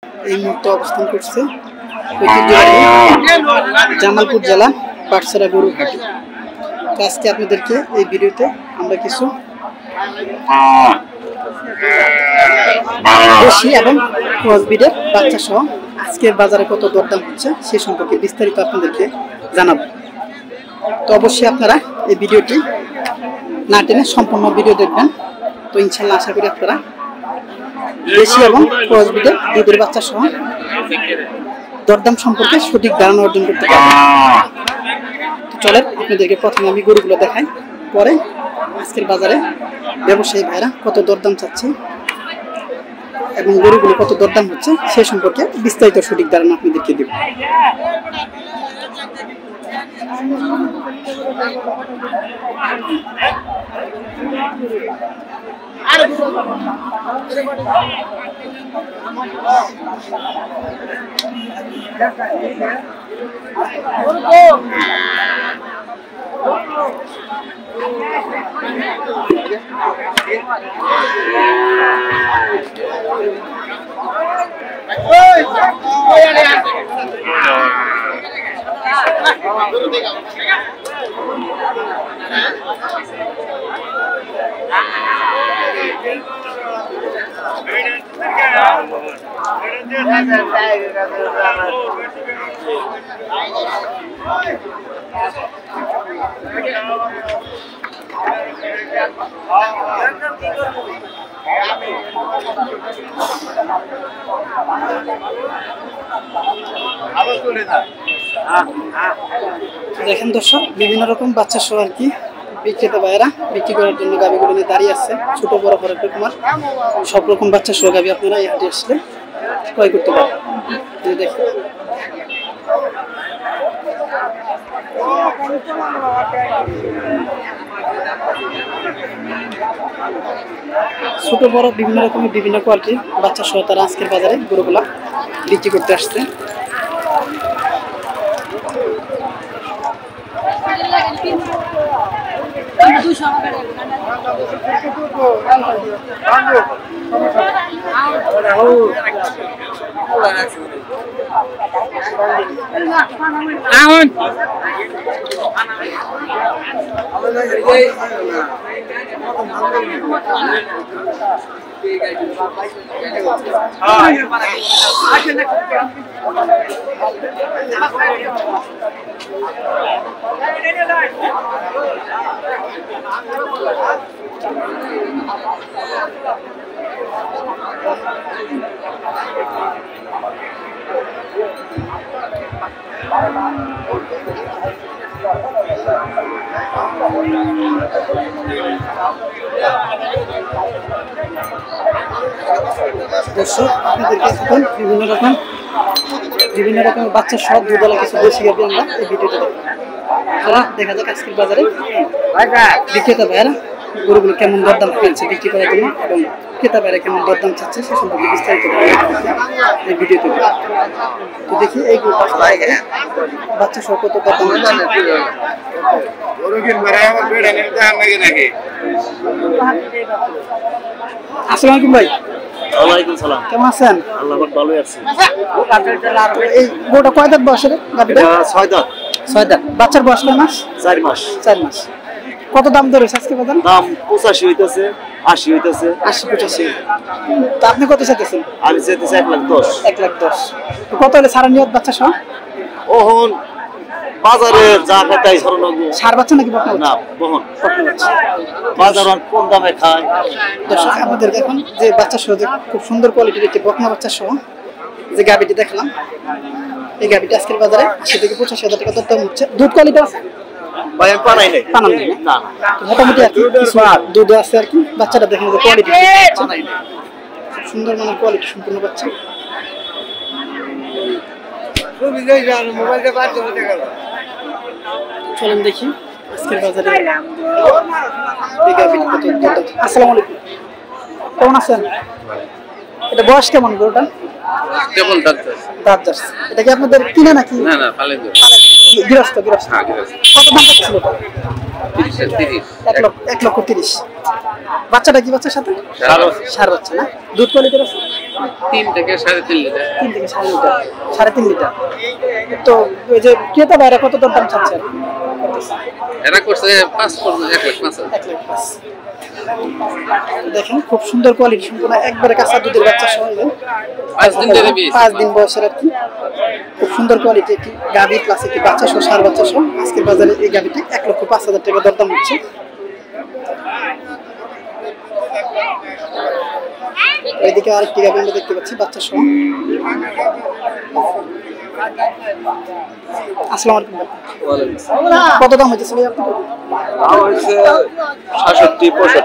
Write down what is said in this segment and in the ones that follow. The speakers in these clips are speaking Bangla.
এই মুহূর্তে অবস্থান করছে জামালপুর জেলা পাটসারা গরুর হাটে। তো আজকে আপনাদেরকে এই ভিডিওতে আমরা কিছু দেশি এবং ক্রস ব্রিডের বাচ্চা সহ আজকের বাজারে কত দরদাম হচ্ছে সেই সম্পর্কে বিস্তারিত আপনাদেরকে জানাবো। তো অবশ্যই আপনারা এই ভিডিওটি না টেনে সম্পূর্ণ ভিডিও দেখবেন। তো ইনশাল্লাহ আশা করি আপনারা দেশি এবং ক্রস ব্রিডের দুধের বাচ্চা সহ দরদাম সম্পর্কে সঠিক ধারণা অর্জন করতে পারবেন। তো চলেন আপনাদেরকে প্রথমে আমি গরুগুলো দেখাই, পরে আজকের বাজারে ব্যবসায়ী ভাইরা কত দরদাম চাচ্ছে এবং গরুগুলো কত দরদাম হচ্ছে সে সম্পর্কে বিস্তারিত সঠিক ধারণা আপনাদেরকে দেব। দেখেন দর্শক, বিভিন্ন রকম বাচ্চা সহ আর কি বিক্রেতা ভাইয়েরা বিক্রি করার জন্য গাভিগুলো নিয়ে দাঁড়িয়ে আছে। ছোট বড় হরেক রকমের সব রকম বাচ্চা সহ গাভি আপনারা এই হাটে আসলে ক্রয় করতে পারেন। দেখেন ছোট বড় বিভিন্ন রকমের বিভিন্ন কোয়ালিটির বাচ্চা সহ তারা আজকের বাজারে গরুগুলা বিক্রি করতে আসছে। দর্শক, আপনাদেরকে এখন বিভিন্ন রকমের বাচ্চা সব দুধওয়ালা কিছু দেশি গাভি আমরা এই ভিডিওতে দেখব। দেখা যাক আজকের বাজারে বিক্রেতা ভাইয়েরা গরুগুলো কেমন দরদাম পেয়েছে বিক্রি করার জন্য এবং ক্রেতা ভাইয়েরা কেমন দরদাম চাচ্ছে সে সম্পর্কে বিস্তারিত এই ভিডিওতে। তো দেখি এই বাচ্চা সহ কত দরদাম হচ্ছে। আসসালামু আলাইকুম ভাই। ওয়ালাইকুম সালাম। কেমন আছেন? আল্লাহ ভালোই আছি। এই গরুটা কয় দাঁত বয়সের গাভীটা? 6 দাঁত। 6 দাঁত। বাচ্চার বয়স কয় মাস? 4 মাস। 4 মাস। কত দাম ধরেছে আজকে বাজার? দাম 85 হইতাছে, 80 হইতাছে। 80-85। তো আপনি কত চাইতেছেন? আমি চাইতেছি 1,10,000। 1,10,000। তো কত হলে ছাড়া নিয়ত বাচ্চা সহ? ওহন বাজারে যা খাতাই সরল সার বাচ্চা নাকি বকনা? না, বহন। বাজার কোন দামে খায়। দর্শক, আমাদের এখন যে বাচ্চা সহ খুব সুন্দর কোয়ালিটির একটি বকনা বাচ্চা সহ যে গাভিটি দেখলাম, এই গাভিটি আজকের বাজারে 80 থেকে 85,000 টাকা দরদাম হচ্ছে। দুধ কোয়ালিটি আছে ভাই? আমি পানাই নাই। পানান নাই না, মোটামুটি আর কি দুধ আছে আর কি। বাচ্চাটা দেখেন যে কোয়ালিটি সুন্দর, মানের কোয়ালিটি সম্পূর্ণ বাচ্চা। চলেন দেখি আজকের বাজারে। আসসালামু আলাইকুম, কেমন আছেন? এটা বয়স কেমন গরুটা? কেবল দাঁত যাচ্ছে। এটা কি আপনাদের কিনা নাকি? না না, পালেন গৃহস্থ। গৃহস্থ। হ্যাঁ, গৃহস্থ। কত দাম ছিল? 30। 1,30,000। বাচ্চাটা কি বাচ্চার সাথে সার বাচ্চা না? দুধ কোয়ালিটির আছে 3 থেকে 3.5 লিটার। 3 থেকে 4 লিটার, 3.5 লিটার। তো ওই যে ক্রেতা ভাইরা কত দাম চাচ্ছে? এরা করছে 5 পর্যন্ত 1,05,000। 1 লাখ প্লাস। দেখেন খুব সুন্দর কোয়ালিটি সম্পূর্ণ একবারে কাঁচা দুধের বাচ্চা সহ 5 দিন ধরে বিয়ে। 5 দিন বয়সের আর কি। খুব সুন্দর কোয়ালিটি একটি গাভী প্লাস একটি বাচ্চা সহ সার বাচ্চা সহ আজকের বাজারে এই গাভীটি 1,05,000 টাকা দরদাম হচ্ছে। এইদিকে আরেকটি গাভী আমরা দেখতে পাচ্ছি বাচ্চা সহ। আসসালামু আলাইকুম ভাই। কত দাম হচ্ছে ভাই আপনার? দাম হচ্ছে 66 65।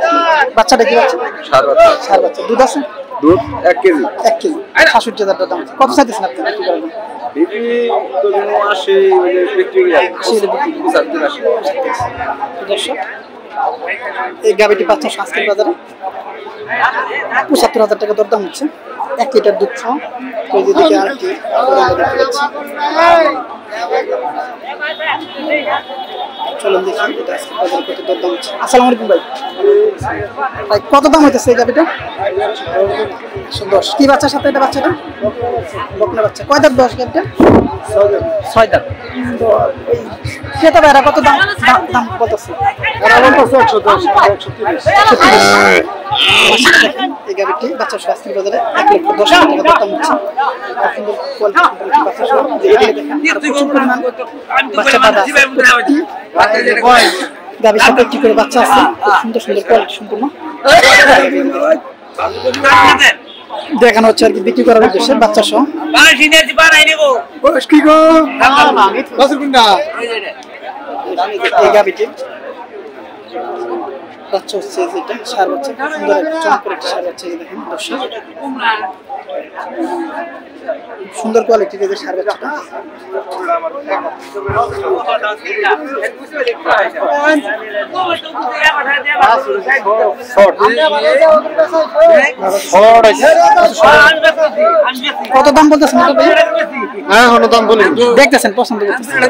বাচ্চাটা কি বাচ্চা? সার বাচ্চা। সার বাচ্চা। দুধ আছে? দুধ 1 কেজি। 1 কেজি। 67,000 দাম। কত চাইতেছেন আপনি বিক্রি করবেন? বিক্রি তো 80 বিক্রি যায়। 80 বিক্রি। 75 দর্শক এই গাভীটি পাচ্ছেন আজকের বাজারে 75,000 টাকা দরদাম হচ্ছে 1 লিটার দুধ সহ। ওই যে দিকে আরেকটি দেখতে পাচ্ছি। চলুন দেখি এটা আজকের বাজারে কত দরদাম হচ্ছে। আসসালামু আলাইকুম ভাই। ভাই কত দাম হইতেছে এই গাভীটা? 110। কি বাচ্চার সাথে এটা বাচ্চাটা? বকনা বাচ্চা। কয় দাঁত বয়স গাভীটা? 6 দাঁত। তো এই ক্রেতা ভাইরা কত দাম বলতেছে? এই গাভীটি বাচ্চা সহ আজকের বাজারে 1,10,000 টাকা দরদাম হচ্ছে। সুন্দর কোয়ালিটি বাচ্চা সহ যে এদিকে দেখেন আর প্রচুর পরিমাণ বাচ্চা বাঁধা আছে। গাভীর সাথে একটি করে বাচ্চা আছে, খুব সুন্দর সুন্দর কোয়ালিটি সম্পূর্ণ দেখানো হচ্ছে আর কি বিক্রি করার উদ্দেশ্যে বাচ্চা সহ। এই গাভীটি বাচ্চা হচ্ছে যেটা সার বাচ্চা, খুব সুন্দর একটা চমৎকার একটা সার বাচ্চা। এই দেখেন দর্শক সুন্দর কোয়ালিটির যে সার বাচ্চাটা। কত দাম বলতেছেন? হ্যাঁ হলো দাম বলি। দেখতেছেন পছন্দ করতেছেন?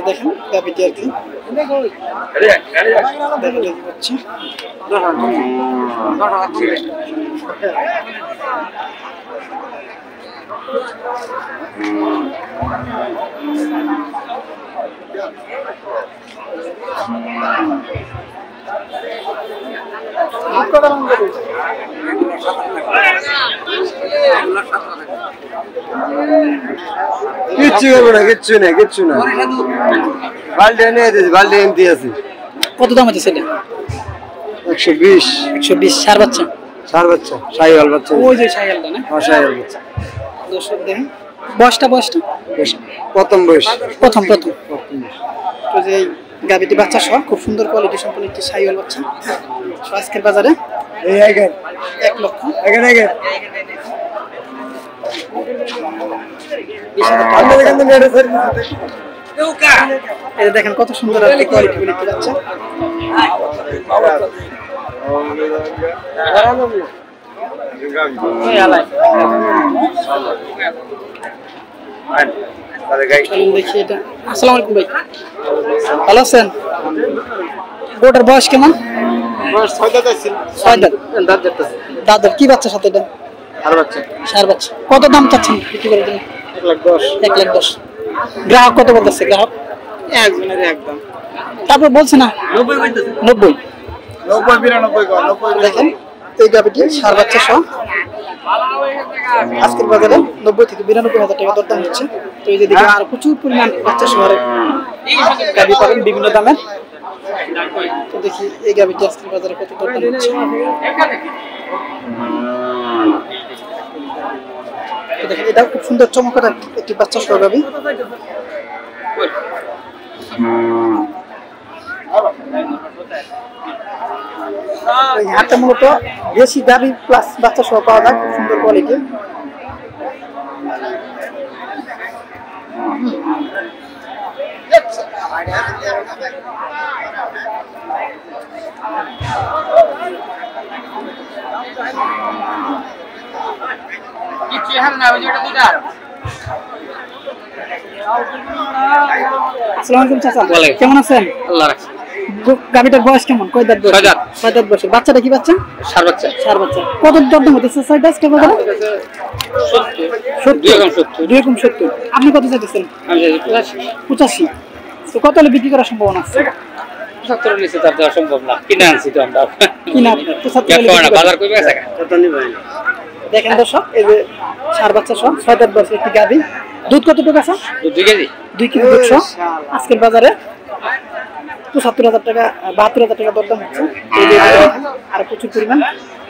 দেখেন গাভীটি আর কি হচ্ছে। কিচ্ছু হবে না, কিচ্ছু না। বালতি এনে দিয়েছি, বালতি এমতি আছে। কত দাম আছে সেটা? 120। 120। সার বাচ্চা? সার বাচ্চা, শাহিওয়াল বাচ্চা। ওই যে শাহিওয়ালটা না? হ্যাঁ শাহিওয়াল বাচ্চা। দর্শক দেখেন বয়সটা প্রথম বয়স। প্রথম তো যে গাভীটি বাচ্চা সহ খুব সুন্দর কোয়ালিটি সম্পন্ন একটি শাহিওয়াল বাচ্চা আজকের বাজারে 1 লক্ষ। এই দেখেন কত সুন্দর একটা কোয়ালিটি বলে বাচ্চা। দেখি এটা। আসসালামু আলাইকুম ভাই। ভালো আছেন? গোটার বয়স কেমন? 6 দাঁত আছে। 6 দাঁত। দাদর কি বাচ্চার সাথে এটা? সার বাচ্চা। কত দাম চাচ্ছেন বিক্রি করে দিন? 1,10,000। 1,10,000। গ্রাহক কত বলতেছে? গ্রাহক একজনের একদম। তারপর বলছে না 90 92 দেখেন এই গাভীটি সার বাচ্চা সহ আজকের বাজারে 90 থেকে 92,000 টাকা দরদাম হচ্ছে। তো এই যে দিকে আর প্রচুর পরিমাণ বাচ্চা শহরে গাভী পাবেন বিভিন্ন দামের। তো দেখি এই গাভীটি আজকের বাজারে কত দরদাম হচ্ছে। তো দেখেন এটা খুব সুন্দর চমৎকার একটি বাচ্চা সহ গাভী। এই হাটে মূলত বেশি গাভী প্লাস বাচ্চা সহ পাওয়া যায়, খুব সুন্দর কোয়ালিটি। আসসালামু আলাইকুম চাচা, কেমন আছেন? আল্লাহ রাখছে। গাবিটার বয়স কেমন? কয় দাঁত বয়স? 6 দাঁত। 6 দাঁত বয়স। বাচ্চাটা কি বাচ্চা? সার বাচ্চা। সার বাচ্চা। কত দরদাম হতেছে ছয়টা আজকে বাজারে? 70 2 রকম 70। আপনি কত চাইতেছেন? আমি 85 85। তো কত হলে বিক্রি করার সম্ভাবনা আছে? 75 নিচে তার দেওয়া সম্ভব না, কিনে আনছি তো আমরা। কিনা 75 হলে বিক্রি বাজার কই বেচা কত নিবেন? দেখেন দর্শক, এই যে সার বাচ্চা সহ 6 দাঁত বয়সের একটি গাভী। দুধ কতটুকু আছে? 2 কেজি 2 কেজি দুধ সহ আজকের বাজারে ৭৫,০০০ টাকা ৭২,০০০ টাকা দরদাম হচ্ছে। এই যে আর প্রচুর পরিমাণ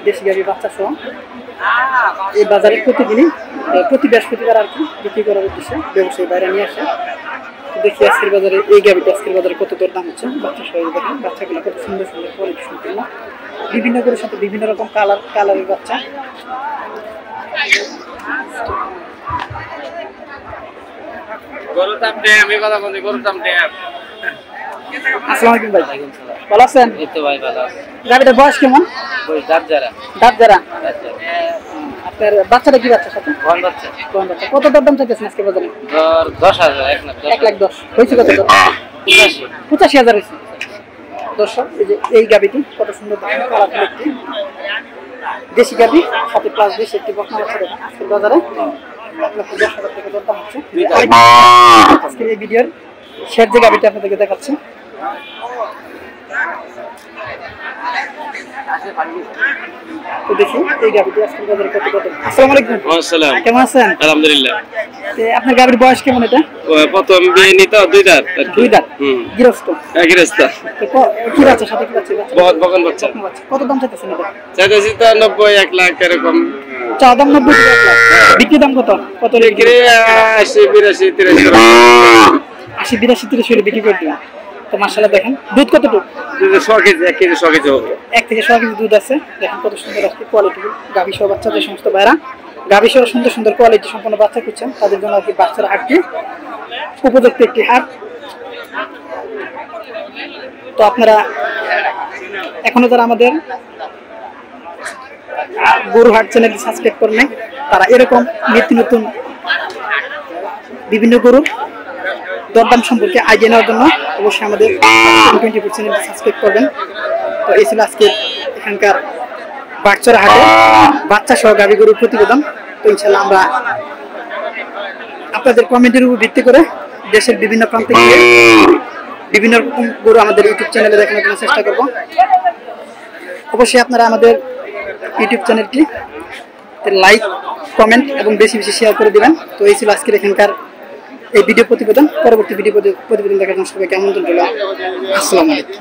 দেশি গাভী বাচ্চা সহ এই বাজারে প্রতিদিনই প্রতি বৃহস্পতিবার আর কি বিক্রি করার উদ্দেশ্যে ব্যবসায়ী বাইরে নিয়ে আসে। তো দেখি আজকের বাজারে এই গাভীটা আজকের বাজারে কত দরদাম হচ্ছে। বাচ্চা সহ দেখেন, বাচ্চাগুলো কত সুন্দর সুন্দর কোয়ালিটি সম্পূর্ণ, বিভিন্ন গরুর সাথে বিভিন্ন রকম কালারের বাচ্চা। গরুর দাম দে, আমি কথা বলি, গরুর দাম দে। আসসালামু আলাইকুম ভাই, ভালো আছেন? এই তো ভাই ভালো আছে। গাভীটার বয়স কেমন? ওই দাঁত যারা দাঁত যারা। আপনার বাচ্চাটা কি বাচ্চা সাথে? কোন বাচ্চা? কোন বাচ্চা? কত দরদাম চাইতেছেন আজকে বাজারে? ধর 10,000 এক না 1,10,000 হয়েছে। কত দর? 85,000 হয়েছে। দর্শক, এই যে এই গাভীটি কত সুন্দর দেখেন, কালারফুল একটি দেশি গাভী, সাথে প্লাস দেশি একটি বকনা বাচ্চা দেখেন আজকের বাজারে 1,10,000 টাকা দরদাম হচ্ছে। আজকের এই ভিডিওর শেষ যে গাভীটি আপনাদেরকে দেখাচ্ছি। তো দেখি এই গাভীটি আজকের বাজারে কত দরদাম। আসসালামু আলাইকুম। আসসালাম। কেমন আছেন? আলহামদুলিল্লাহ। আপনার গাভীর বয়স কেমন? এটা প্রথম বিয়ে নিত 2 দাঁত। 2 দাঁত। গৃহস্থ। গৃহস্থ। কি বাচ্চা সাথে কি বাচ্চা? বহুত বকন বাচ্চা। কত দাম চাইতেছেন এটা? চাইতেছি তো 90 1 লাখ এরকম। চা দাম 90 থেকে 1 লাখ। বিক্রি দাম কত? কত বিক্রি 80 82 83 80 82 30 হলে বিক্রি করে দিবেন। তো মাশাআল্লাহ দেখেন দুধ কতটুকু? দুধ 100 কেজি 1 কেজি 100 কেজি হবে। 1 থেকে 100 কেজি দুধ আছে। দেখেন কত সুন্দর আজকে কোয়ালিটি গাভী সহ বাচ্চা। যে সমস্ত ভাইরা গাভী সহ সুন্দর সুন্দর কোয়ালিটি সম্পন্ন বাচ্চা খুঁজছেন তাদের জন্য আর কি বাচ্চার হাটটি উপযুক্ত একটি হাট। তো আপনারা এখনো যারা আমাদের গরু হাট চ্যানেলটি সাবস্ক্রাইব করেন তারা এরকম নিত্য নতুন বিভিন্ন গরুর দরদাম সম্পর্কে আইডিয়া নেওয়ার জন্য অবশ্যই আমাদের 24 চ্যানেলটি সাবস্ক্রাইব করবেন। তো এই ছিল আজকে এখানকার বাচ্চারা হাটে বাচ্চা সহ গাভী গরুর প্রতিবেদন। তো ইনশাল্লাহ আমরা আপনাদের কমেন্টের উপর ভিত্তি করে দেশের বিভিন্ন প্রান্তে গিয়ে বিভিন্ন রকম গরু আমাদের ইউটিউব চ্যানেলে দেখানোর জন্য চেষ্টা করব। অবশ্যই আপনারা আমাদের ইউটিউব চ্যানেলটি লাইক কমেন্ট এবং বেশি বেশি শেয়ার করে দিবেন। তো এই ছিল আজকের এখানকার এই ভিডিও প্রতিবেদন। পরবর্তী ভিডিও প্রতিবেদন দেখার জন্য সবাইকে আমন্ত্রণ রইল। আসসালামু আলাইকুম।